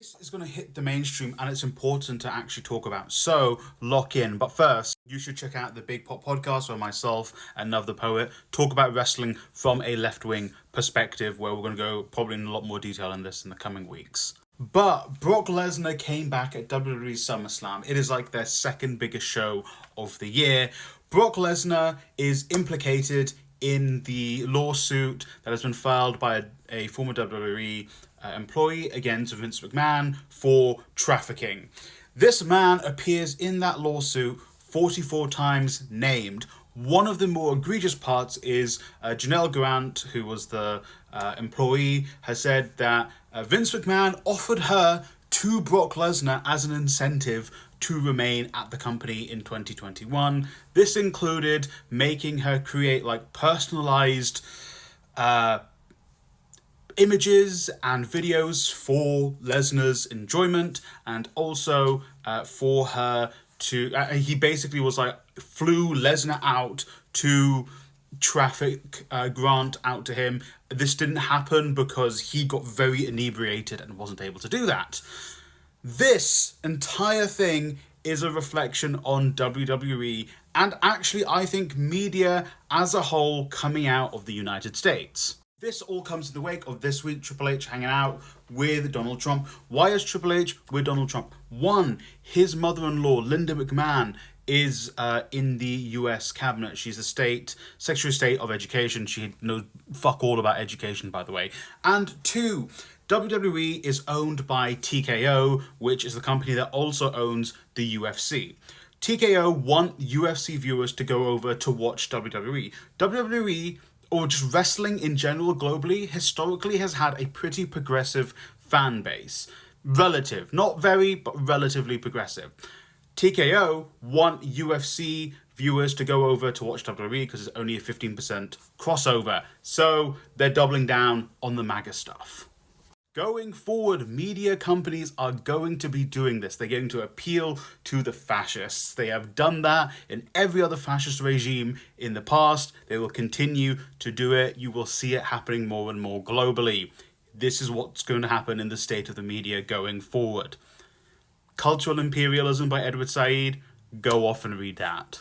This is going to hit the mainstream and it's important to actually talk about. So lock in. But first, you should check out the Big Pop podcast where myself and Nov the Poet talk about wrestling from a left-wing perspective, where we're going to go probably in a lot more detail in this in the coming weeks. But Brock Lesnar came back at WWE SummerSlam. It is like their second biggest show of the year. Brock Lesnar is implicated in the lawsuit that has been filed by a former WWE employee against Vince McMahon for trafficking. This man appears in that lawsuit 44 times named. One of the more egregious parts is Janelle Grant, who was the employee, has said that Vince McMahon offered her to Brock Lesnar as an incentive to remain at the company in 2021. This included making her create like personalized images and videos for Lesnar's enjoyment, and also for her to he basically was like flew Lesnar out to traffic Grant out to him. This didn't happen because he got very inebriated and wasn't able to do that. This entire thing is a reflection on WWE and actually I think media as a whole coming out of the United States. This all comes in the wake of this week Triple H hanging out with Donald Trump. Why is Triple H with Donald Trump? One, his mother-in-law, Linda McMahon, is in the US cabinet. She's the Secretary of State of Education. She knows fuck all about education, by the way. And two, WWE is owned by TKO, which is the company that also owns the UFC. TKO want UFC viewers to go over to watch WWE. WWE, or just wrestling in general globally, historically has had a pretty progressive fan base. Relative, not very, but relatively progressive. TKO want UFC viewers to go over to watch WWE because it's only a 15% crossover. So they're doubling down on the MAGA stuff. Going forward, media companies are going to be doing this. They're going to appeal to the fascists. They have done that in every other fascist regime in the past. They will continue to do it. You will see it happening more and more globally. This is what's going to happen in the state of the media going forward. Cultural Imperialism by Edward Said. Go off and read that.